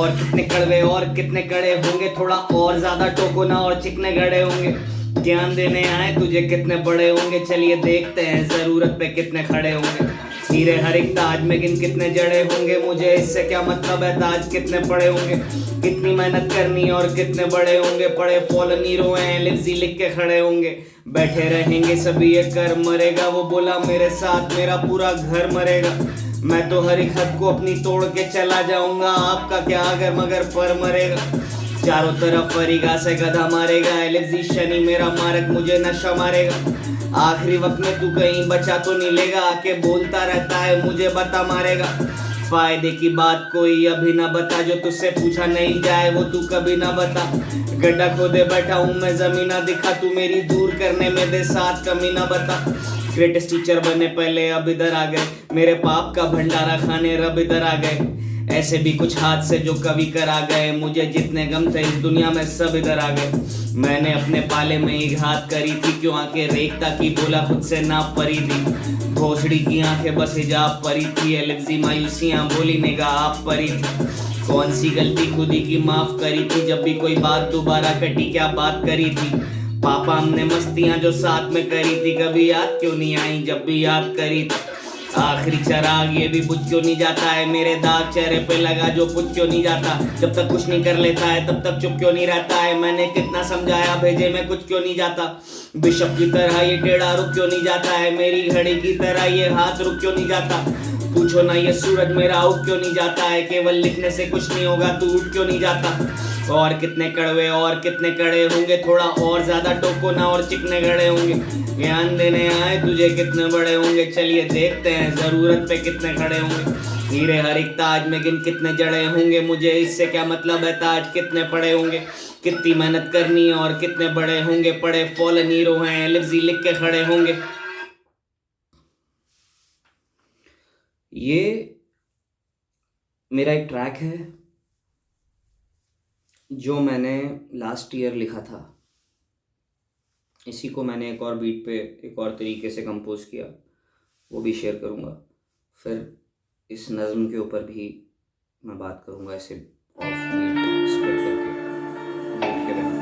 और कितने कड़वे और कितने कड़े होंगे, थोड़ा और ज्यादा टोको ना और चिकने गड़े होंगे। ज्ञान देने आए तुझे कितने बड़े होंगे, चलिए देखते हैं जरूरत पे कितने खड़े होंगे। हीरे हर एक ताज में गिन कितने जड़े होंगे, मुझे इससे क्या मतलब है ताज कितने पड़े होंगे। कितनी मेहनत करनी और कितने बड़े होंगे, पड़े फॉलन हीरो हैं लिफ्जी लिख के खड़े होंगे। बैठे रहेंगे सभी ये कर मरेगा, वो बोला मेरे साथ मेरा पूरा घर मरेगा। मैं तो हर एक हद को अपनी तोड़ के चला जाऊंगा, आपका क्या अगर मगर पर मरेगा। चारों तरफ फरीगा से गधा मारेगा, एलिफ्जी शनि मेरा मारक मुझे नशा मारेगा। आखिरी वक्त में तू कहीं बचा तो नहीं लेगा, आके बोलता रहता है मुझे बता मारेगा। फायदे की बात कोई अभी ना बता, जो तुझसे पूछा नहीं जाए वो तू कभी ना बता। गड्ढा खोदे बैठा हूँ मैं जमीना दिखा, तू मेरी दूर करने में दे साथ कमी ना बता। ग्रेटेस्ट टीचर बने पहले अब इधर आ गए, मेरे पाप का भंडारा खाने रब इधर आ गए। ऐसे भी कुछ हादसे जो कभी करा गए, मुझे जितने गम थे इस दुनिया में सब इधर आ गए। मैंने अपने पाले में ही घात करी थी, क्यों आंखें रेखता की बोला खुद से ना परी थी। भोसड़ी की आंखें बस हिजाब परी थी, एलिफ्जी मायूसियां बोली निगाह आप परी थी। कौन सी गलती खुदी की माफ करी थी, जब भी कोई बात दोबारा कटी क्या बात करी थी। पापा हमने मस्तियां जो साथ में करी थी, कभी याद क्यों नहीं आई जब भी याद करी थी। आखिरी चराग ये भी बुझ क्यों नहीं जाता है, मेरे दाग चेहरे पे लगा जो कुछ क्यों नहीं जाता। जब तक कुछ नहीं कर लेता है तब तक चुप क्यों नहीं रहता है, मैंने कितना समझाया भेजे में कुछ क्यों नहीं जाता। बिशप की तरह ये टेढ़ा रुक क्यों नहीं जाता है, मेरी घड़ी की तरह ये हाथ रुक क्यों नहीं जाता। पूछो ना ये सूरज मेरा उग क्यों नहीं जाता है, केवल लिखने से कुछ नहीं होगा तू उठ क्यों नहीं जाता। और कितने कड़वे और कितने कड़े होंगे, थोड़ा और ज्यादा टोको ना और चिकने गड़े होंगे। ज्ञान देने आए तुझे कितने बड़े होंगे, चलिए देखते हैं जरूरत पे कितने खड़े होंगे। हीरे हर एक ताज में गिन कितने जड़े होंगे, मुझे इससे क्या मतलब है ताज कितने पड़े होंगे। कितनी मेहनत करनी है और कितने बड़े होंगे, पड़े फॉलन हीरो हैं लिफ्जी लिख के खड़े होंगे। ये मेरा एक ट्रैक है जो मैंने लास्ट ईयर लिखा था। इसी को मैंने एक और बीट पे एक और तरीके से कंपोज किया, वो भी शेयर करूँगा। फिर इस नज़्म के ऊपर भी मैं बात करूँगा, ऐसे ऑफ बीट स्प्लिट करके बीट के बिना।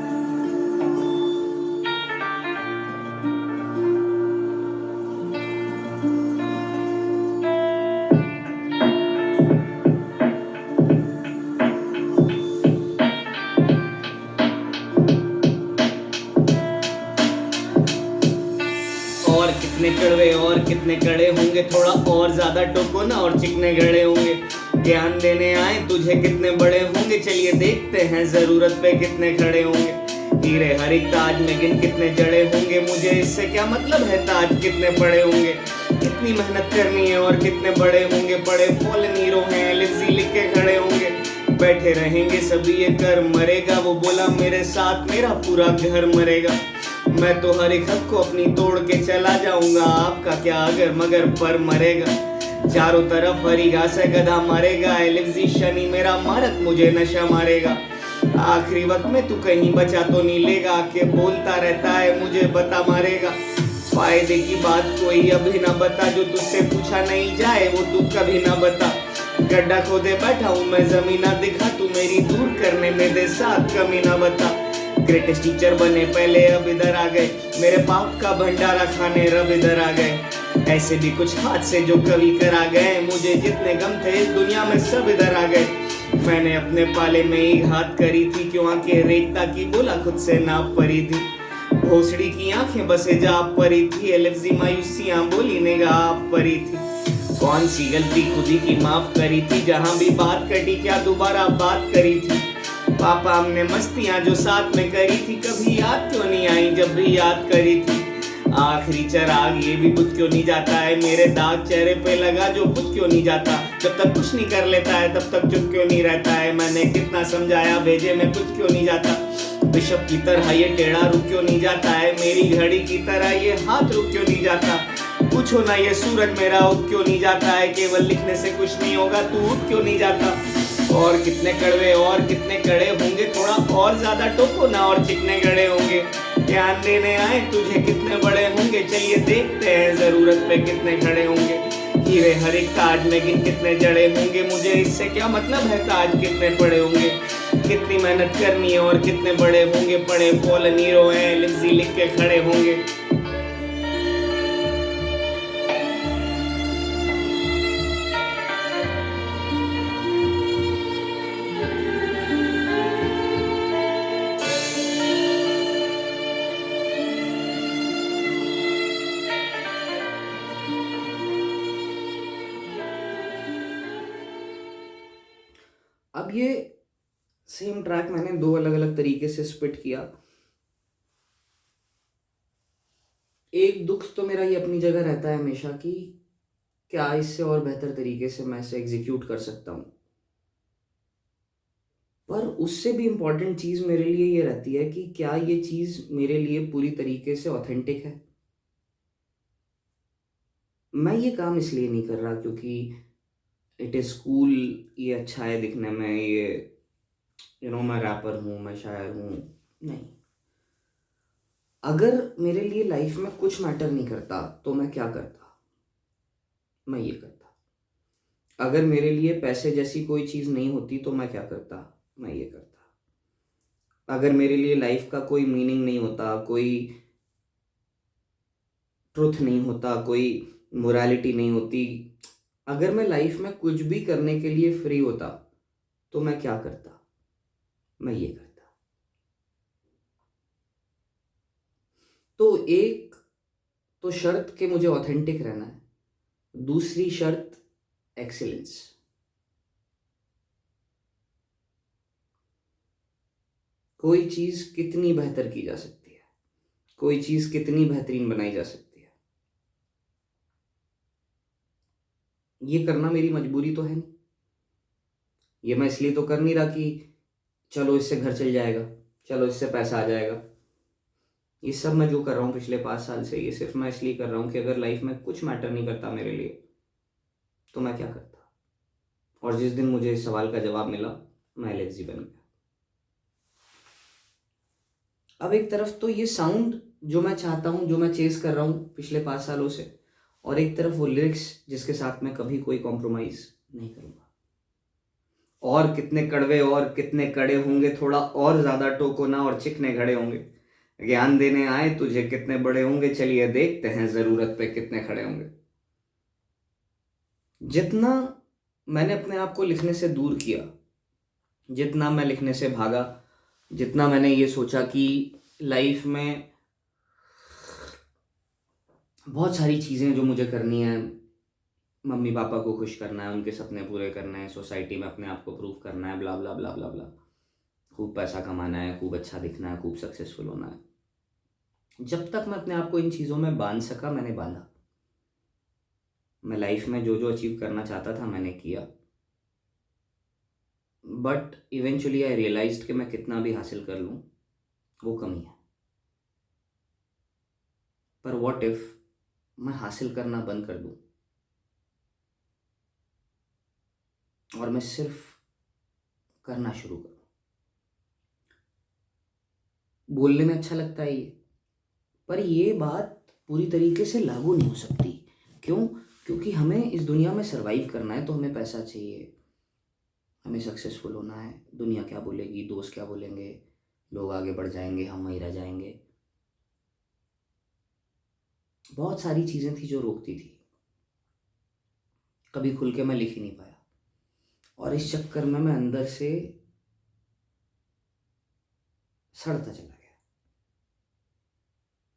और कितने कड़वे और कितने कड़े होंगे, थोड़ा और ज्यादा टोको ना और चिकने गड़े होंगे। ज्ञान देने आए तुझे कितने बड़े होंगे, चलिए देखते हैं जरूरत पे कितने खड़े होंगे। हीरे हर एक ताज में गिन कितने जड़े होंगे, मुझे इससे क्या मतलब है ताज कितने बड़े होंगे। कितनी मेहनत करनी है और कितने बड़े होंगे, पड़े फॉलन हीरो हैं लिफ्जी लिख के खड़े होंगे। बैठे रहेंगे सभी ये कर मरेगा, वो बोला मेरे साथ मेरा पूरा घर मरेगा। मैं तो हर एक हद को अपनी तोड़ के चला जाऊंगा, आपका क्या अगर मगर पर मरेगा। चारों तरफ हरी घास है गधा मारेगा, एलिफ्जी शनि मेरा मारक मुझे नशा मारेगा। आखिरी वक्त में तू कहीं बचा तो नहीं लेगा, के बोलता रहता है मुझे बता मारेगा। फायदे की बात कोई अभी ना बता, जो तुझसे पूछा नहीं जाए वो तू कभी ना बता। गड्ढा खोदे बैठा हूँ मैं जमीना दिखा, तू मेरी दूर करने में दे साथ कमी ना बता। ग्रेटेस्ट टीचर बने पहले अब इधर आ गए, मेरे पाप का भंडारा खाने रब इधर आ गए। ऐसे भी कुछ हादसे जो कभी करा गए, मुझे जितने गम थे इस दुनिया में सब इधर आ गए। मैंने अपने पाले में ही घात करी थी, क्यों आंखें रेखता की बोला खुद से नाप परी थी। भोसड़ी की आंखें बसे जा परी थी, एलिफ्जी मायूसियां बोली निगाह आप परी थी। कौन सी गलती खुदी की माफ करी थी, जहां भी बात कटी क्या दोबारा बात करी थी। पापा हमने मस्तियां जो साथ में करी थी, कभी याद क्यों नहीं आई जब भी याद करी थी। आखिरी चराग ये भी बुझ क्यों नहीं जाता है, मेरे दाग चेहरे पे लगा जो बुझ क्यों नहीं जाता। जब तक कुछ नहीं कर लेता है तब तक चुप क्यों नहीं रहता है, मैंने कितना समझाया भेजे में कुछ क्यों नहीं जाता। बिशप की तरह ये टेढ़ा रुक क्यों नहीं जाता है, मेरी घड़ी की तरह ये हाथ रुक क्यों नहीं जाता। पूछो ना ये सूरज मेरा उग क्यों नहीं जाता है, केवल लिखने से कुछ नहीं होगा तू उठ क्यों नहीं जाता। और कितने कड़वे और कितने कड़े होंगे, थोड़ा और ज्यादा टोको ना और चिकने गड़े होंगे। ध्यान देने आए तुझे कितने बड़े होंगे, चलिए देखते हैं जरूरत पे कितने खड़े होंगे। हीरे हर एक ताज में गिन कितने जड़े होंगे, मुझे इससे क्या मतलब है ताज कितने पड़े होंगे। कितनी मेहनत करनी है और कितने बड़े होंगे, पड़े फॉलन हीरो हैं लिप्सी लिख के खड़े होंगे। अब ये सेम ट्रैक मैंने दो अलग अलग तरीके से स्पिट किया। एक दुख तो मेरा ये अपनी जगह रहता है हमेशा कि क्या इससे और बेहतर तरीके से मैं इसे एग्जीक्यूट कर सकता हूँ। पर उससे भी इम्पोर्टेंट चीज़ मेरे लिए ये रहती है कि क्या ये चीज़ मेरे लिए पूरी तरीके से ऑथेंटिक है। मैं ये काम इसलिए नहीं कर रहा क्योंकि इट इज़ कूल, ये अच्छा है दिखने में, ये मैं रैपर हूँ, मैं शायर हूँ। नहीं, अगर मेरे लिए लाइफ में कुछ मैटर नहीं करता तो मैं क्या करता, मैं ये करता। अगर मेरे लिए पैसे जैसी कोई चीज़ नहीं होती तो मैं क्या करता, मैं ये करता। अगर मेरे लिए लाइफ का कोई मीनिंग नहीं होता, कोई ट्रुथ नहीं होता, कोई मोरालिटी नहीं होती, अगर मैं लाइफ में कुछ भी करने के लिए फ्री होता तो मैं क्या करता, मैं ये करता। तो एक तो शर्त कि मुझे ऑथेंटिक रहना है, दूसरी शर्त एक्सीलेंस। कोई चीज़ कितनी बेहतर की जा सकती है, कोई चीज़ कितनी बेहतरीन बनाई जा सकती है, ये करना मेरी मजबूरी तो है नहीं। ये मैं इसलिए तो कर नहीं रहा कि चलो इससे घर चल जाएगा, चलो इससे पैसा आ जाएगा। ये सब मैं जो कर रहा हूँ पिछले 5 साल से, ये सिर्फ मैं इसलिए कर रहा हूँ कि अगर लाइफ में कुछ मैटर नहीं करता मेरे लिए तो मैं क्या करता। और जिस दिन मुझे इस सवाल का जवाब मिला, मैं लेज़ी बन गया। अब एक तरफ तो ये साउंड जो मैं चाहता हूँ, जो मैं चेस कर रहा हूँ पिछले 5 सालों से, और एक तरफ वो लिरिक्स जिसके साथ मैं कभी कोई कॉम्प्रोमाइज़ नहीं करूँगा। और कितने कड़वे और कितने कड़े होंगे, थोड़ा और ज़्यादा टोको ना और चिकने खड़े होंगे। ज्ञान देने आए तुझे कितने बड़े होंगे, चलिए देखते हैं ज़रूरत पे कितने खड़े होंगे। जितना मैंने अपने आप को लिखने से दूर किया, जितना मैं लिखने से भागा, जितना मैंने ये सोचा कि लाइफ में बहुत सारी चीज़ें जो मुझे करनी है, मम्मी पापा को खुश करना है, उनके सपने पूरे करने हैं, सोसाइटी में अपने आप को प्रूव करना है, ब्ला ब्ला ब्ला ब्ला ब्ला, खूब पैसा कमाना है, खूब अच्छा दिखना है, खूब सक्सेसफुल होना है। जब तक मैं अपने आप को इन चीज़ों में बांध सका मैंने बांधा। मैं लाइफ में जो जो अचीव करना चाहता था मैंने किया, बट इवेंचुअली आई रियलाइज्ड कि मैं कितना भी हासिल कर लूँ वो कमी है। पर व्हाट इफ मैं हासिल करना बंद कर दूँ और मैं सिर्फ करना शुरू करूँ। बोलने में अच्छा लगता है ये, पर ये बात पूरी तरीके से लागू नहीं हो सकती। क्यों? क्योंकि हमें इस दुनिया में सरवाइव करना है तो हमें पैसा चाहिए, हमें सक्सेसफुल होना है। दुनिया क्या बोलेगी, दोस्त क्या बोलेंगे, लोग आगे बढ़ जाएंगे, हम वहीं रह जाएंगे। बहुत सारी चीज़ें थी जो रोकती थी, कभी खुल के मैं लिख ही नहीं पाया। और इस चक्कर में मैं अंदर से सड़ता चला गया,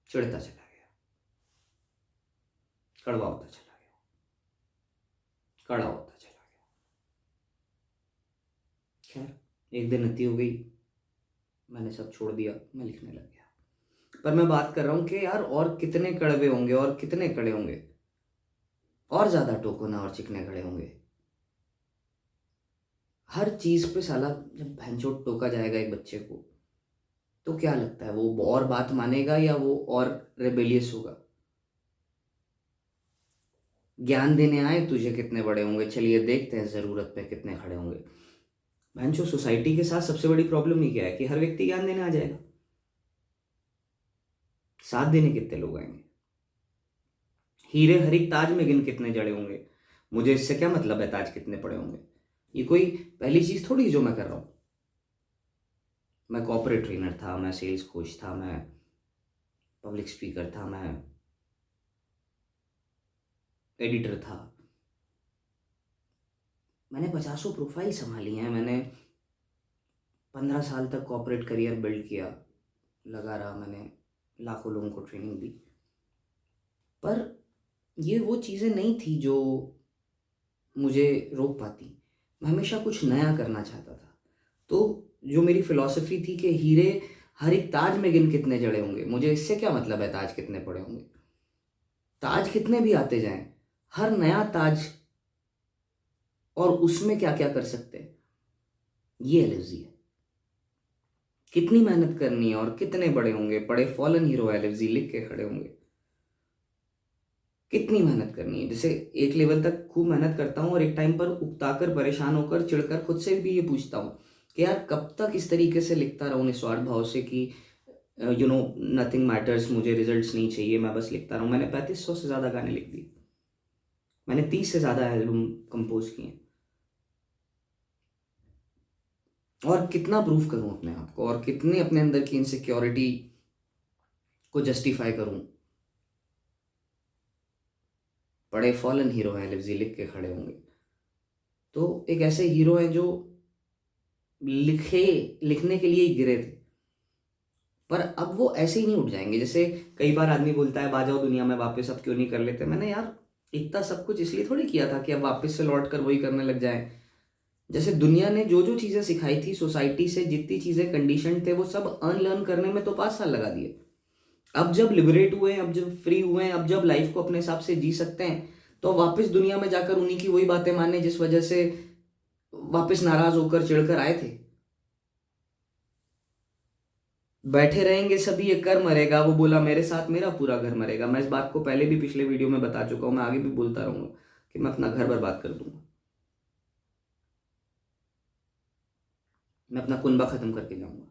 चिढ़ता चला गया, कड़वा होता चला गया, कड़ा होता चला गया। खैर एक दिन अति हो गई, मैंने सब छोड़ दिया, मैं लिखने लग गया। पर मैं बात कर रहा हूँ कि यार और कितने कड़वे होंगे और कितने कड़े होंगे, और ज़्यादा टोकोना और चिकने खड़े होंगे। हर चीज़ पे साला जब भैंचोद टोका जाएगा एक बच्चे को तो क्या लगता है वो और बात मानेगा या वो और रेबेलियस होगा। ज्ञान देने आए तुझे कितने बड़े होंगे, चलिए देखते हैं ज़रूरत पे कितने खड़े होंगे। भैंचो सोसाइटी के साथ सबसे बड़ी प्रॉब्लम ही क्या है कि हर व्यक्ति ज्ञान देने आ जाएगा, साथ देने कितने लोग आएंगे। हीरे हर एक ताज में गिन कितने जड़े होंगे, मुझे इससे क्या मतलब है ताज कितने पड़े होंगे। ये कोई पहली चीज़ थोड़ी जो मैं कर रहा हूँ। मैं कॉर्पोरेट ट्रेनर था, मैं सेल्स कोच था, मैं पब्लिक स्पीकर था, मैं एडिटर था। मैंने 50 प्रोफाइल संभाली हैं। मैंने 15 साल तक कॉर्पोरेट करियर बिल्ड किया, लगा रहा, मैंने लाखों लोगों को ट्रेनिंग दी। पर ये वो चीज़ें नहीं थी जो मुझे रोक पाती। मैं हमेशा कुछ नया करना चाहता था। तो जो मेरी फिलॉसफी थी कि हीरे हर एक ताज में गिन कितने जड़े होंगे, मुझे इससे क्या मतलब है ताज कितने पड़े होंगे। ताज कितने भी आते जाएं, हर नया ताज और उसमें क्या क्या कर सकते हैं, ये एलएफजी है। कितनी मेहनत करनी है और कितने बड़े होंगे, बड़े फॉलन हीरो एलएफजी लिख के खड़े होंगे। कितनी मेहनत करनी है। जैसे एक लेवल तक खूब मेहनत करता हूँ और एक टाइम पर उकताकर, परेशान होकर, चिढ़कर खुद से भी ये पूछता हूँ कि यार कब तक इस तरीके से लिखता रहूँ निस्वार्थ भाव से कि नथिंग मैटर्स, मुझे रिजल्ट्स नहीं चाहिए, मैं बस लिखता रहूँ। मैंने 3500 से ज़्यादा गाने लिख दिए, मैंने 30 से ज़्यादा एल्बम कंपोज किए। और कितना प्रूफ करूँ अपने आप को, और कितनी अपने अंदर की इनसिक्योरिटी को जस्टिफाई करूँ। बड़े फॉलन हीरो हैं एलएफजी लिख के खड़े होंगे। तो एक ऐसे हीरो हैं जो लिखने के लिए ही गिरे थे, पर अब वो ऐसे ही नहीं उठ जाएंगे। जैसे कई बार आदमी बोलता है, आ जाओ दुनिया में वापस, अब क्यों नहीं कर लेते। मैंने यार इतना सब कुछ इसलिए थोड़ी किया था कि अब वापस से लौट कर वही करने लग जाएं। जैसे दुनिया ने जो जो चीज़ें सिखाई थी, सोसाइटी से जितनी चीज़ें कंडीशन थे, वो सब अनलर्न करने में तो 5 साल लगा दिए। अब जब लिबरेट हुए हैं, अब जब फ्री हुए हैं, अब जब लाइफ को अपने हिसाब से जी सकते हैं, तो वापस दुनिया में जाकर उन्हीं की वही बातें मानने जिस वजह से वापस नाराज होकर चिढ़कर आए थे। बैठे रहेंगे सभी ये कर मरेगा, वो बोला मेरे साथ मेरा पूरा घर मरेगा। मैं इस बात को पहले भी पिछले वीडियो में बता चुका हूं, मैं आगे भी बोलता रहूंगा कि मैं अपना घर बर्बाद कर दूंगा, मैं अपना कुनबा खत्म करके जाऊंगा।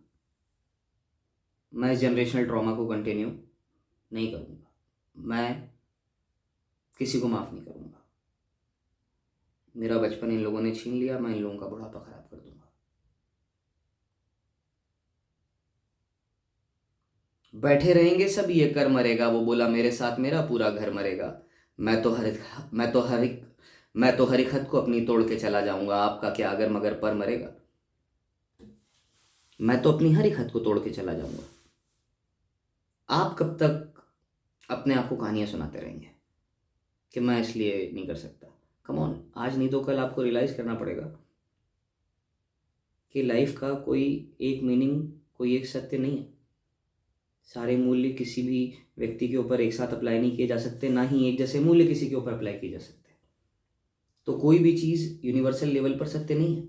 मैं इस जनरेशनल ट्रॉमा को कंटिन्यू नहीं करूंगा, मैं किसी को माफ नहीं करूंगा। मेरा बचपन इन लोगों ने छीन लिया, मैं इन लोगों का बुढ़ापा खराब कर दूंगा। बैठे रहेंगे सब ये कर मरेगा, वो बोला मेरे साथ मेरा पूरा घर मरेगा। मैं तो हर मैं तो हर एक मैं तो हर एक हद को अपनी तोड़ के चला जाऊंगा, आपका क्या अगर मगर पर मरेगा। मैं तो अपनी हर एक हद को तोड़ के चला जाऊंगा। आप कब तक अपने आप को कहानियां सुनाते रहेंगे कि मैं इसलिए नहीं कर सकता। कम ऑन, आज नहीं तो कल आपको रियलाइज करना पड़ेगा कि लाइफ का कोई एक मीनिंग, कोई एक सत्य नहीं है। सारे मूल्य किसी भी व्यक्ति के ऊपर एक साथ अप्लाई नहीं किए जा सकते, ना ही एक जैसे मूल्य किसी के ऊपर अप्लाई किए जा सकते। तो कोई भी चीज़ यूनिवर्सल लेवल पर सत्य नहीं है।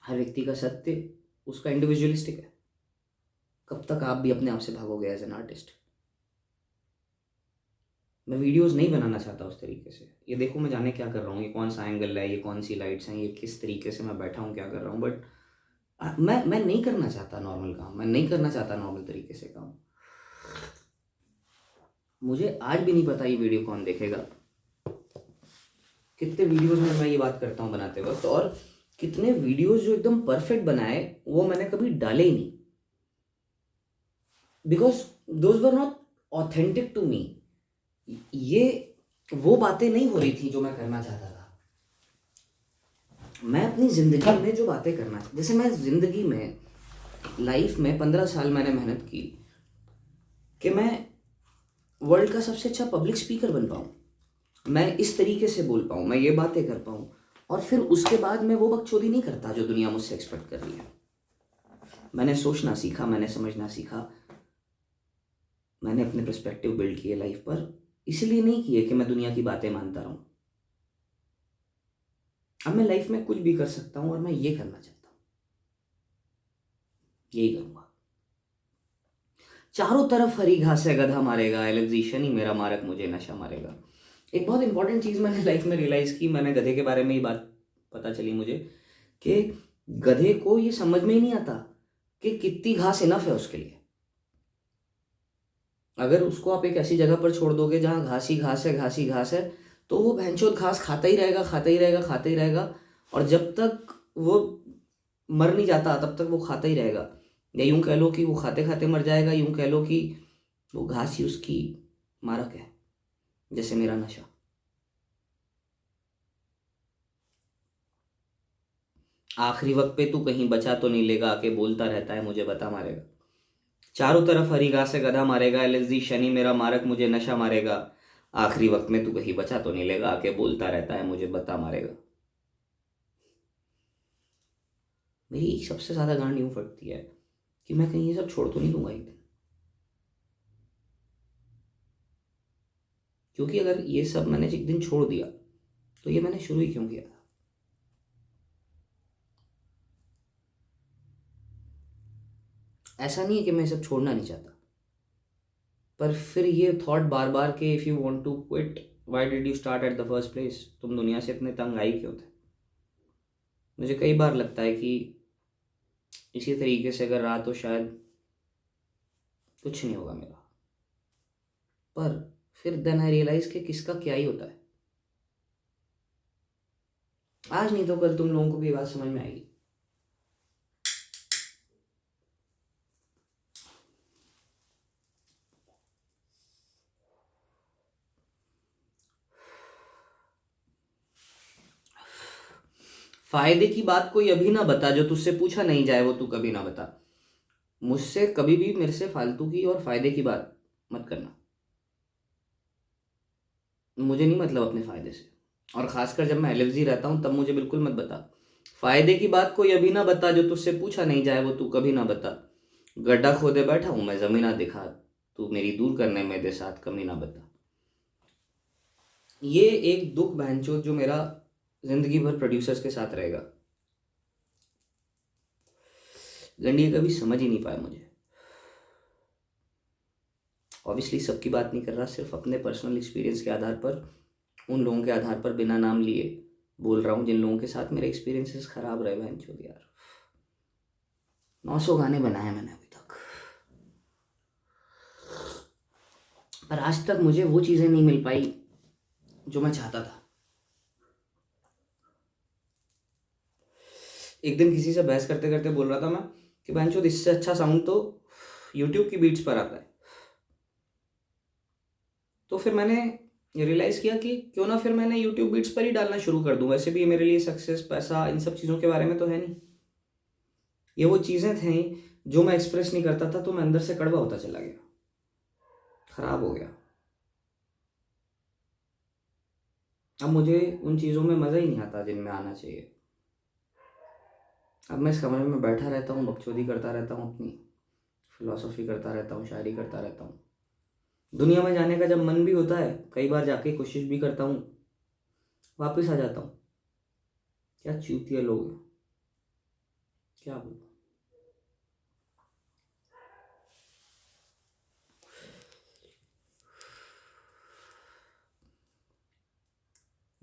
हर व्यक्ति का सत्य उसका इंडिविजुअलिस्टिक है। कब तक आप भी अपने आप से भागोगे एज एन आर्टिस्ट। मैं वीडियोस नहीं बनाना चाहता उस तरीके से। ये देखो मैं जाने क्या कर रहा हूँ, ये कौन सा एंगल है, ये कौन सी लाइट्स हैं, ये किस तरीके से मैं बैठा हूँ, क्या कर रहा हूँ। बट मैं नहीं करना चाहता नॉर्मल काम, मैं नहीं करना चाहता नॉर्मल तरीके से काम। मुझे आज भी नहीं पता ये वीडियो कौन देखेगा। कितने वीडियोस में मैं ये बात करता हूँ बनाते वक्त, और कितने वीडियोस जो एकदम परफेक्ट बनाए वो मैंने कभी डाले ही नहीं, because those were not authentic to me. ये वो बातें नहीं हो रही थी जो मैं करना चाहता था। मैं अपनी ज़िंदगी में जो बातें करना, जैसे मैं ज़िंदगी में, लाइफ में 15 साल मैंने मेहनत की कि मैं वर्ल्ड का सबसे अच्छा पब्लिक स्पीकर बन पाऊँ, मैं इस तरीके से बोल पाऊँ, मैं ये बातें कर पाऊँ, और फिर उसके बाद मैं वो बकचोदी नहीं करता जो दुनिया मुझसे एक्सपेक्ट कर रही है। मैंने सोचना सीखा, मैंने समझना सीखा, मैंने अपने पर्सपेक्टिव बिल्ड किए लाइफ पर। इसलिए नहीं किए कि मैं दुनिया की बातें मानता रहूं। अब मैं लाइफ में कुछ भी कर सकता हूं और मैं ये करना चाहता हूं, यही करूंगा। चारों तरफ हरी घास है, गधा मारेगा, एलएफजी शनि मेरा मारक, मुझे नशा मारेगा। एक बहुत इंपॉर्टेंट चीज़ मैंने लाइफ में रियलाइज़ की, मैंने गधे के बारे में ही बात पता चली मुझे कि गधे को ये समझ में ही नहीं आता कि कितनी घास इनफ है उसके लिए। अगर उसको आप एक ऐसी जगह पर छोड़ दोगे जहाँ घास ही घास है, घास ही घास है, तो वो भैंचोद घास खाता ही रहेगा, खाता ही रहेगा, खाता ही रहेगा, और जब तक वो मर नहीं जाता तब तक वो खाता ही रहेगा। या यूं कह लो कि वो खाते खाते मर जाएगा, यूं कह लो कि वो घास ही उसकी मारक है, जैसे मेरा नशा। आखिरी वक्त पे तू कहीं बचा तो नहीं लेगा, आके बोलता रहता है मुझे बता मारेगा। चारों तरफ हरी घास से गधा मारेगा, एलएसडी शनि मेरा मारक मुझे नशा मारेगा। आखिरी वक्त में तू कहीं बचा तो नहीं लेगा, आके बोलता रहता है मुझे बता मारेगा। मेरी सबसे ज्यादा गांड यूं फटती है कि मैं कहीं ये सब छोड़ तो नहीं दूंगा एक दिन, क्योंकि अगर ये सब मैंने एक दिन छोड़ दिया तो ये मैंने शुरू ही क्यों किया था। ऐसा नहीं है कि मैं सब छोड़ना नहीं चाहता, पर फिर ये थॉट बार बार के if you want to quit why did you start at the first place, तुम दुनिया से इतने तंग आई क्यों थे। मुझे कई बार लगता है कि इसी तरीके से अगर रहा तो शायद कुछ नहीं होगा मेरा, पर फिर देन आई रियलाइज कि किसका क्या ही होता है। आज नहीं तो कल तुम लोगों को भी ये बात समझ में आएगी। फायदे की बात कोई अभी ना बता, जो तुझसे पूछा नहीं जाए वो तू कभी ना बता। मुझसे कभी भी मेरे से फालतू की और फायदे की बात मत करना, मुझे नहीं मतलब अपने फायदे से, और खासकर जब मैं एलएफजी रहता हूँ तब मुझे बिल्कुल मत बता। फायदे की बात कोई अभी ना बता, जो तुझसे पूछा नहीं जाए वो तू कभी ना बता। गड्ढा खोदे बैठा हूँ मैं जमीना दिखा, तू मेरी दूर करने में दे साथ कमी ना बता। ये एक दुख बहनचोद जो मेरा जिंदगी भर प्रोड्यूसर्स के साथ रहेगा। गंडिया कभी समझ ही नहीं पाया मुझे। ऑब्वियसली सबकी बात नहीं कर रहा, सिर्फ अपने पर्सनल एक्सपीरियंस के आधार पर, उन लोगों के आधार पर बिना नाम लिए बोल रहा हूँ जिन लोगों के साथ मेरे एक्सपीरियंसेस खराब रहे। बहनचोद यार 900 गाने बनाए मैंने अभी तक, पर आज तक मुझे वो चीज़ें नहीं मिल पाई जो मैं चाहता था। एक दिन किसी से बहस करते करते बोल रहा था मैं कि बहनचोद इससे अच्छा साउंड तो यूट्यूब की बीट्स पर आता है। तो फिर मैंने रियलाइज़ किया कि क्यों ना फिर मैंने यूट्यूब बीट्स पर ही डालना शुरू कर दूँ। वैसे भी मेरे लिए सक्सेस, पैसा, इन सब चीज़ों के बारे में तो है नहीं। ये वो चीज़ें थी जो मैं एक्सप्रेस नहीं करता था, तो मैं अंदर से कड़वा होता चला गया, खराब हो गया। अब मुझे उन चीज़ों में मज़ा ही नहीं आता जिनमें आना चाहिए। अब मैं इस कमरे में बैठा रहता हूँ, बकचोदी करता रहता हूँ, अपनी फिलॉसफी करता रहता हूँ, शायरी करता रहता हूँ। दुनिया में जाने का जब मन भी होता है, कई बार जाके कोशिश भी करता हूँ, वापस आ जाता हूँ। क्या चूतिया लोग हैं, क्या बोलूं।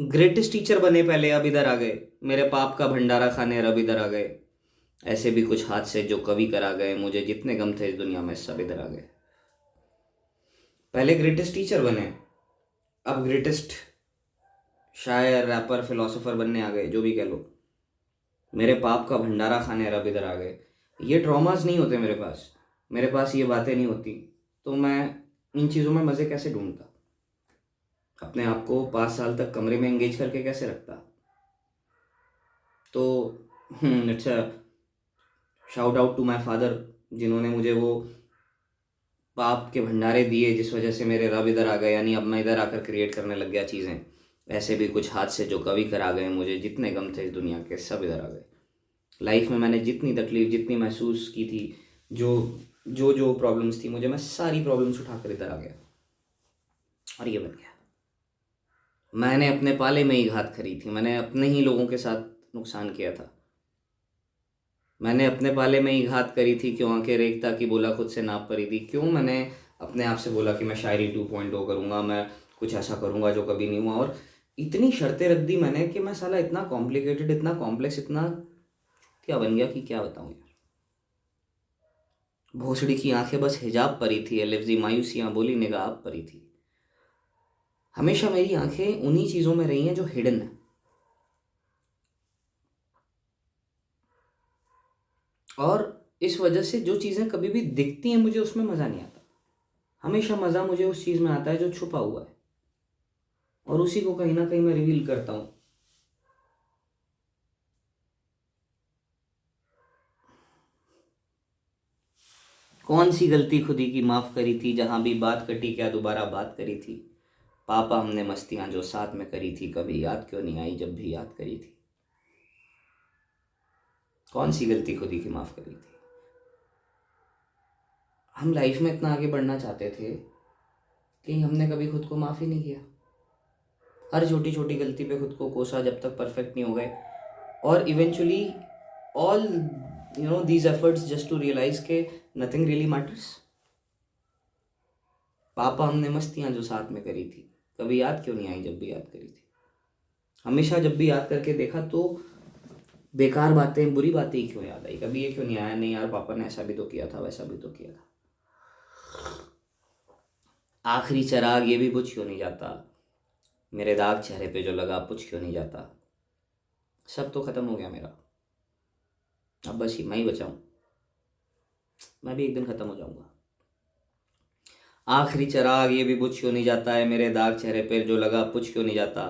ग्रेटेस्ट टीचर बने पहले, अब इधर आ गए। मेरे पाप का भंडारा खाने अब इधर आ गए। ऐसे भी कुछ हादसे जो कवि करा गए, मुझे जितने गम थे इस दुनिया में सब इधर आ गए। पहले ग्रेटेस्ट टीचर बने, अब ग्रेटेस्ट शायर, रैपर, फिलोसोफर बनने आ गए, जो भी कह लो। मेरे पाप का भंडारा खाने अब इधर आ गए। ये ट्रॉमास नहीं होते मेरे पास, मेरे पास ये बातें नहीं होती, तो मैं इन चीज़ों में मज़े कैसे ढूंढता, अपने आप को 5 साल तक कमरे में एंगेज करके कैसे रखता। तो अच्छा, shout out to my father, जिन्होंने मुझे वो पाप के भंडारे दिए जिस वजह से मेरे रब इधर आ गए, यानी अब मैं इधर आकर क्रिएट करने लग गया चीज़ें। ऐसे भी कुछ हादसे जो कवि करा गए, मुझे जितने गम थे इस दुनिया के सब इधर आ गए। लाइफ में मैंने जितनी तकलीफ, जितनी महसूस की थी, जो जो जो प्रॉब्लम्स थी मुझे, मैं सारी प्रॉब्लम्स उठाकर इधर आ गया और ये बन गया। मैंने अपने पाले में ही घात करी थी, मैंने अपने ही लोगों के साथ नुकसान किया था। मैंने अपने पाले में ही घात करी थी, क्यों आंखें रेखता की बोला खुद से नाप परी थी। क्यों मैंने अपने आप से बोला कि मैं शायरी 2.0 करूँगा, मैं कुछ ऐसा करूँगा जो कभी नहीं हुआ, और इतनी शर्तें रख दी मैंने कि मैं साला इतना कॉम्प्लिकेटेड, इतना कॉम्प्लेक्स, इतना क्या बन गया कि क्या बताऊँ यार। भोसड़ी की आंखें बस हिजाब परी थी, एलएफजी मायूसियाँ बोली निगाह परी थी। हमेशा मेरी आंखें उन्हीं चीज़ों में रही हैं जो हिडन है, और इस वजह से जो चीज़ें कभी भी दिखती हैं मुझे उसमें मज़ा नहीं आता। हमेशा मज़ा मुझे उस चीज़ में आता है जो छुपा हुआ है, और उसी को कहीं ना कहीं मैं रिवील करता हूँ। कौन सी गलती खुदी की माफ़ करी थी, जहाँ भी बात कटी क्या दोबारा बात करी थी। पापा हमने मस्तियाँ जो साथ में करी थी, कभी याद क्यों नहीं आई जब भी याद करी थी। कौन सी गलती खुदी की माफ़ करी थी। हम लाइफ में इतना आगे बढ़ना चाहते थे कि हमने कभी खुद को माफ़ ही नहीं किया। हर छोटी छोटी गलती पे खुद को कोसा जब तक परफेक्ट नहीं हो गए, और eventually all these efforts just to realise के नथिंग रियली मैटर्स। पापा हमने मस्तियाँ जो साथ में करी थी, कभी याद क्यों नहीं आई जब भी याद करी थी। हमेशा जब भी याद करके देखा तो बेकार बातें, बुरी बातें ही क्यों याद आई, कभी ये क्यों नहीं आया नहीं यार पापा ने ऐसा भी तो किया था, वैसा भी तो किया था। आखिरी चिराग ये भी बुझ क्यों नहीं जाता, मेरे दाग चेहरे पे जो लगा पुछ क्यों नहीं जाता। सब तो ख़त्म हो गया मेरा, अब बस मैं ही बचा हूँ, मैं भी एक दिन ख़त्म हो जाऊँगा। आखिरी चिराग ये भी बुझ क्यों नहीं जाता है, मेरे दाग चेहरे पे जो लगा पुछ क्यों नहीं जाता।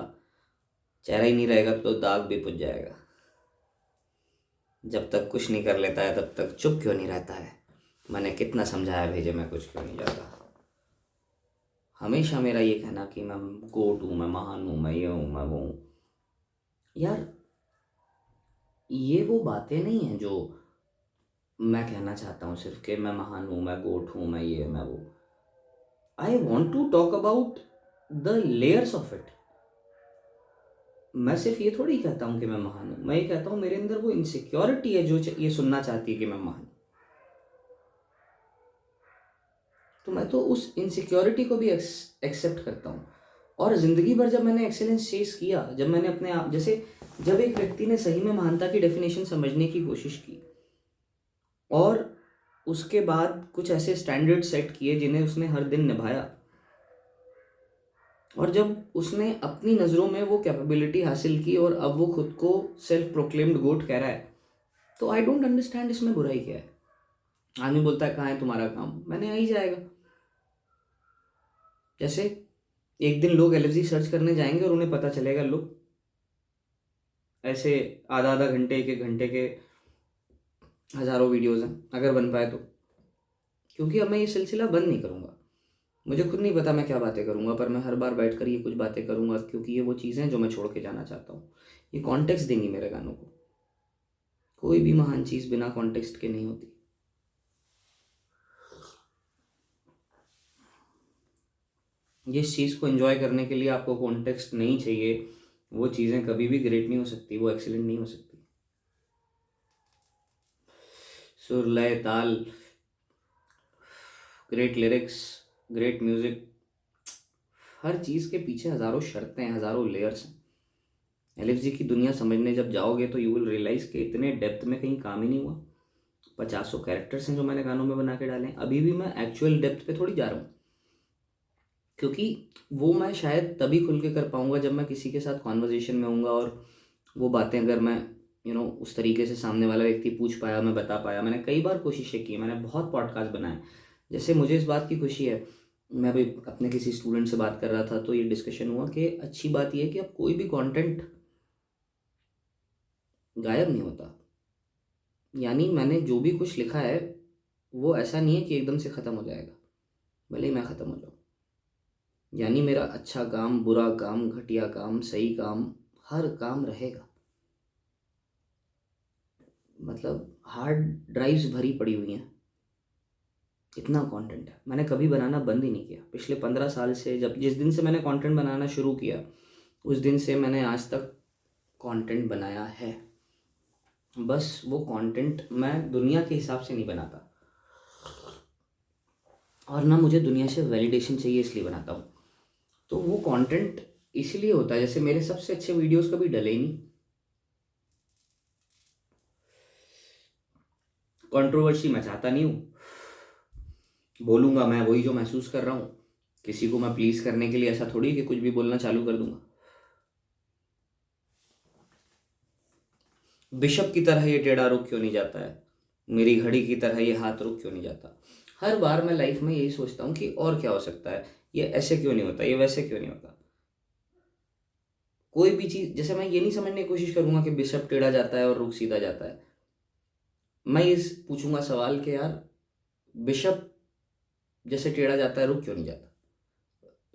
चेहरा ही नहीं रहेगा तो दाग भी पुछ जाएगा। जब तक कुछ नहीं कर लेता है तब तक चुप क्यों नहीं रहता है। मैंने कितना समझाया भेजे मैं कुछ क्यों नहीं जाता। हमेशा मेरा ये कहना कि मैं गोट हूँ, मैं महान हूँ, मैं ये हूँ, मैं वो हूँ। यार ये वो बातें नहीं हैं जो मैं कहना चाहता हूँ सिर्फ कि मैं महान हूँ, मैं गोट हूँ, मैं ये मैं वो। I want to talk about the layers of it. मैं सिर्फ ये थोड़ी कहता हूँ कि मैं महान हूँ, मैं ये कहता हूँ मेरे अंदर वो इनसिक्योरिटी है जो ये सुनना चाहती है कि मैं महान हूँ। तो मैं तो उस इनसिक्योरिटी को भी एक्सेप्ट करता हूँ। और ज़िंदगी भर जब मैंने एक्सेलेंस चेस किया, जब मैंने अपने आप, जैसे जब एक व्यक्ति ने सही में महानता की डेफिनेशन समझने की कोशिश की और उसके बाद कुछ ऐसे स्टैंडर्ड सेट किए जिन्हें उसने हर दिन निभाया, और जब उसने अपनी नज़रों में वो कैपेबिलिटी हासिल की और अब वो खुद को सेल्फ प्रोक्लेम्ड गोट कह रहा है, तो आई डोंट अंडरस्टैंड इसमें बुराई क्या है। आदमी बोलता है कहाँ है तुम्हारा काम, मैंने आ ही जाएगा। जैसे एक दिन लोग एलएफजी सर्च करने जाएंगे और उन्हें पता चलेगा लोग ऐसे आधा आधा घंटे, एक एक घंटे के हज़ारों वीडियोज़ हैं, अगर बन पाए तो। क्योंकि अब मैं ये सिलसिला बंद नहीं करूँगा। मुझे खुद नहीं पता मैं क्या बातें करूँगा, पर मैं हर बार बैठ कर ये कुछ बातें करूँगा, क्योंकि ये वो चीज़ें हैं जो मैं छोड़ के जाना चाहता हूँ। ये कॉन्टेक्स्ट देंगी मेरे गानों को। कोई भी महान चीज़ बिना कॉन्टेक्स्ट के नहीं होती। जिस चीज़ को एंजॉय करने के लिए आपको कॉन्टेक्स्ट नहीं चाहिए, वो चीज़ें कभी भी ग्रेट नहीं हो सकती, वो एक्सीलेंट नहीं हो सकती। सुर, लय, ताल, ग्रेट लिरिक्स, ग्रेट म्यूज़िक, हर चीज़ के पीछे हज़ारों शर्तें, हज़ारों लेयर्स हैं। एलएफजी की दुनिया समझने जब जाओगे तो यू विल रियलाइज़ कि इतने डेप्थ में कहीं काम ही नहीं हुआ। 50 कैरेक्टर्स हैं जो मैंने गानों में बना के डाले हैं। अभी भी मैं एक्चुअल डेप्थ पे थोड़ी जा रहा हूँ, क्योंकि वो मैं शायद तभी खुल के कर पाऊँगा जब मैं किसी के साथ कॉन्वर्जेशन में होऊंगा, और वो बातें अगर मैं उस तरीके से सामने वाला व्यक्ति पूछ पाया, मैं बता पाया। मैंने कई बार कोशिशें की, मैंने बहुत पॉडकास्ट बनाए। जैसे मुझे इस बात की खुशी है, मैं अभी अपने किसी स्टूडेंट से बात कर रहा था तो ये डिस्कशन हुआ कि अच्छी बात यह है कि अब कोई भी कंटेंट गायब नहीं होता। यानी मैंने जो भी कुछ लिखा है वो ऐसा नहीं है कि एकदम से ख़त्म हो जाएगा, भले ही मैं ख़त्म हो जाऊँ। यानी मेरा अच्छा काम, बुरा काम, घटिया काम, सही काम, हर काम रहेगा। मतलब हार्ड ड्राइव्स भरी पड़ी हुई हैं, इतना कंटेंट है। मैंने कभी बनाना बंद ही नहीं किया पिछले 15 साल से। जब जिस दिन से मैंने कंटेंट बनाना शुरू किया उस दिन से मैंने आज तक कंटेंट बनाया है। बस वो कंटेंट मैं दुनिया के हिसाब से नहीं बनाता, और ना मुझे दुनिया से वैलिडेशन चाहिए इसलिए बनाता हूँ। तो वो कंटेंट इसलिए होता है, जैसे मेरे सबसे अच्छे वीडियोस कभी डले ही नहीं। कंट्रोवर्सी मैं चाहता नहीं हूँ, बोलूँगा मैं वही जो महसूस कर रहा हूँ। किसी को मैं प्लीज़ करने के लिए ऐसा थोड़ी कि कुछ भी बोलना चालू कर दूंगा। बिशप की तरह ये टेढ़ा रुक क्यों नहीं जाता है, मेरी घड़ी की तरह ये हाथ रुक क्यों नहीं जाता। हर बार मैं लाइफ में यही सोचता हूँ कि और क्या हो सकता है, ये ऐसे क्यों नहीं होता, ये वैसे क्यों नहीं होता। कोई भी चीज़, जैसे मैं ये नहीं समझने की कोशिश करूंगा कि बिशप टेढ़ा जाता है और रुक सीधा जाता है। मैं ये पूछूंगा सवाल कि यार बिशप जैसे टेढ़ा जाता है रुक क्यों नहीं जाता,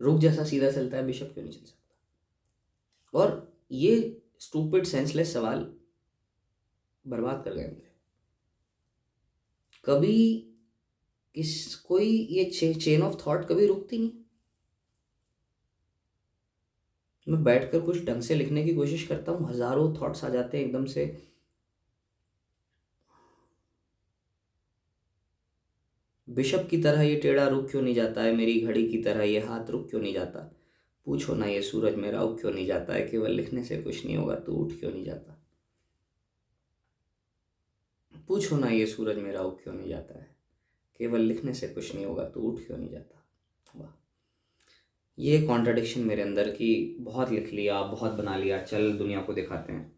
रुक जैसा सीधा चलता है बिशप क्यों नहीं चल सकता। और ये स्टूपिड सेंसलेस सवाल बर्बाद कर गए मुझे। कभी कोई ये चेन ऑफ थॉट कभी रुकती नहीं। मैं बैठकर कुछ ढंग से लिखने की कोशिश करता हूँ, हजारों थॉट्स आ जाते हैं एकदम से। बिशप की तरह ये टेढ़ा रुक क्यों नहीं जाता है, मेरी घड़ी की तरह ये हाथ रुक क्यों नहीं जाता। पूछो ना ये सूरज मेरा उग क्यों नहीं जाता है, केवल लिखने से कुछ नहीं होगा तो उठ क्यों नहीं जाता। पूछो ना ये सूरज मेरा उग क्यों नहीं जाता है, केवल लिखने से कुछ नहीं होगा तो उठ क्यों नहीं जाता। वाह, ये कॉन्ट्रडिक्शन मेरे अंदर की बहुत लिख लिया, बहुत बना लिया, चल दुनिया को दिखाते हैं।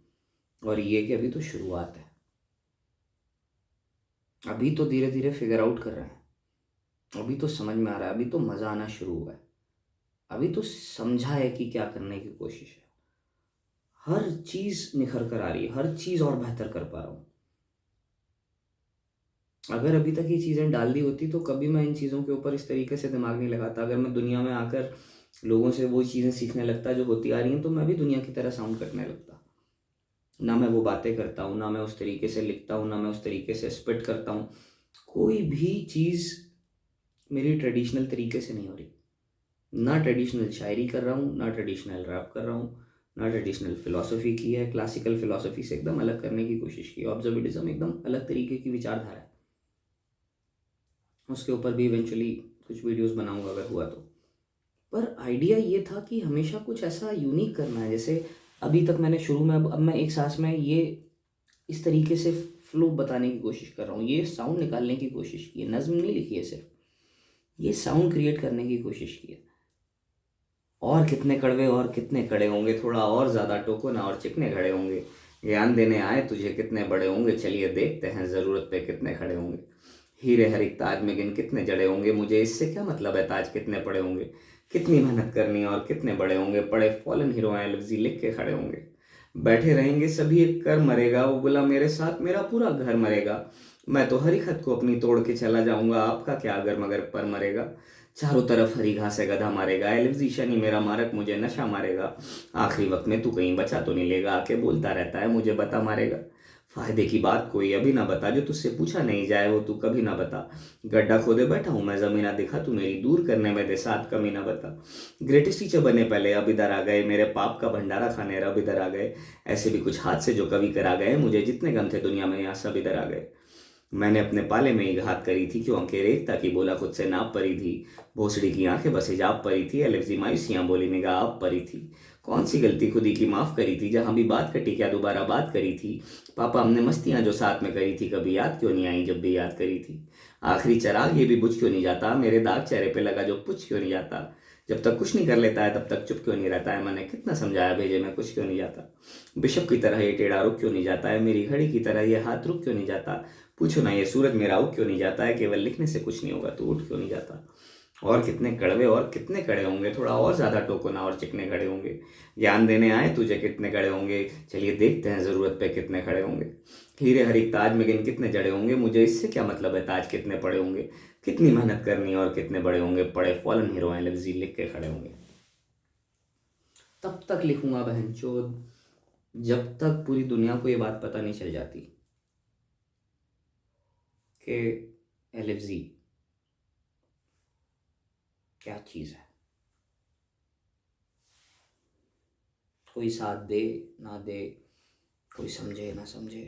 और ये कि अभी तो शुरुआत है, अभी तो धीरे धीरे फिगर आउट कर रहे हैं, अभी तो समझ में आ रहा है, अभी तो मज़ा आना शुरू हुआ है, अभी तो समझा है कि क्या करने की कोशिश है। हर चीज़ निखर कर आ रही है, हर चीज़ और बेहतर कर पा रहा हूँ। अगर अभी तक ये चीज़ें डाल दी होती तो कभी मैं इन चीज़ों के ऊपर इस तरीके से दिमाग नहीं लगाता। अगर मैं दुनिया में आकर लोगों से वो चीज़ें सीखने लगता जो होती आ रही हैं, तो मैं भी दुनिया की तरह साउंड करने लगता। ना मैं वो बातें करता हूँ, ना मैं उस तरीके से लिखता हूँ, ना मैं उस तरीके से स्पिट करता हूँ। कोई भी चीज़ मेरी ट्रेडिशनल तरीके से नहीं हो रही। ना ट्रेडिशनल शायरी कर रहा हूँ, ना ट्रेडिशनल रैप कर रहा हूँ, ना ट्रेडिशनल फिलॉसफी की है। क्लासिकल फिलॉसफी से एकदम अलग करने की कोशिश की। ऑब्जर्वेटिज्म एकदम अलग तरीके की विचारधारा है, उसके ऊपर भी इवेंचुअली कुछ वीडियोस बनाऊंगा अगर हुआ तो। पर आइडिया ये था कि हमेशा कुछ ऐसा यूनिक करना है। जैसे अभी तक मैंने शुरू में, अब मैं एक सांस में ये इस तरीके से फ्लो बताने की कोशिश कर रहा हूँ, ये साउंड निकालने की कोशिश की है, नज्म नहीं लिखी है, सिर्फ ये साउंड क्रिएट करने की कोशिश की है। और कितने कड़वे और कितने कड़े होंगे, थोड़ा और ज़्यादा टोको ना और चिकने खड़े होंगे। ज्ञान देने आए तुझे कितने बड़े होंगे, चलिए देखते हैं ज़रूरत पे कितने खड़े होंगे। हीरे हर एक ताज में गिन कितने जड़े होंगे, मुझे इससे क्या मतलब है ताज कितने पड़े होंगे। कितनी मेहनत करनी है और कितने बड़े होंगे, पड़े फॉलन हीरो हैं लफ्जी लिख के खड़े होंगे। बैठे रहेंगे सभी एक कर मरेगा, वो बोला मेरे साथ मेरा पूरा घर मरेगा। मैं तो हरी खत को अपनी तोड़ के चला जाऊंगा, आपका क्या अगर मगर पर मरेगा। चारों तरफ हरी घास है गधा मारेगा, एलिप्सी शनि मेरा मारक मुझे नशा मारेगा। आखिरी वक्त में तू कहीं बचा तो नहीं लेगा, आके बोलता रहता है मुझे बता मारेगा। फायदे की बात कोई अभी ना बता, जो तुझसे पूछा नहीं जाए वो तू कभी ना बता। गड्ढा खोदे बैठा हूँ मैं जमीना दिखा, तू मेरी दूर करने में दे साथ कमी ना बता। ग्रेटेस्ट टीचर बने पहले अब इधर आ गए, मेरे पाप का भंडारा खाने अब इधर आ गए। ऐसे भी कुछ हाथ से जो कभी करा गए, मुझे जितने गम थे दुनिया में यहाँ सब इधर आ गए। मैंने अपने पाले में ही घात करी थी, क्यों अंकेरे ताकि बोला खुद से नाप परी थी। भोसड़ी की आंखें बस हिजाब परी थी, एलर्जी मायूसियां बोली निगाह आप परी थी। कौन सी गलती खुदी की माफ करी थी, जहां भी बात कटी क्या दोबारा बात करी थी। पापा हमने मस्तियां जो साथ में करी थी, कभी याद क्यों नहीं आई जब भी याद करी थी। आखिरी चराग ये भी बुझ क्यों नहीं जाता, मेरे दाग चेहरे पे लगा जो पुछ क्यों नहीं जाता। जब तक कुछ नहीं कर लेता है तब तक चुप क्यों नहीं रहता है, मैंने कितना समझाया भेजे में कुछ क्यों नहीं जाता। बिशप की तरह ये टेढ़ा रुक क्यों नहीं जाता है, मेरी घड़ी की तरह ये हाथ रुक क्यों नहीं जाता। पूछो ना ये सूरज मेरा उग क्यों नहीं जाता है, केवल लिखने से कुछ नहीं होगा तो उठ क्यों नहीं जाता। और कितने कड़वे और कितने कड़े होंगे, थोड़ा और ज्यादा टोको ना और चिकने खड़े होंगे। ज्ञान देने आए तुझे कितने कड़े होंगे, चलिए देखते हैं जरूरत पे कितने खड़े होंगे। हीरे हर एक ताज में गिन कितने जड़े होंगे, मुझे इससे क्या मतलब है ताज कितने पड़े होंगे। कितनी मेहनत करनी है और कितने बड़े होंगे, पड़े फॉलन हीरो हैं लफ्जी लिख के खड़े होंगे। तब तक लिखूंगा बहनचोद जब तक पूरी दुनिया को ये बात पता नहीं चल जाती कि एलएफजी क्या चीज़ है। कोई साथ दे ना दे, कोई समझे ना समझे,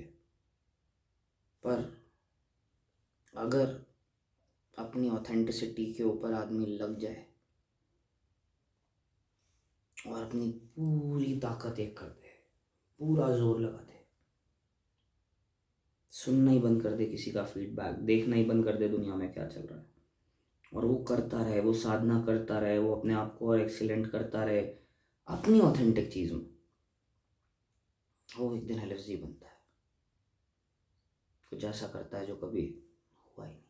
पर अगर अपनी ऑथेंटिसिटी के ऊपर आदमी लग जाए और अपनी पूरी ताकत एक कर दे, पूरा जोर लगा दे, सुनना ही बंद कर दे किसी का फीडबैक, देखना ही बंद कर दे दुनिया में क्या चल रहा है, और वो करता रहे, वो साधना करता रहे, वो अपने आप को और एक्सीलेंट करता रहे अपनी ऑथेंटिक चीज़ में, वो एक दिन LFG बनता है, कुछ ऐसा करता है जो कभी हुआ ही नहीं।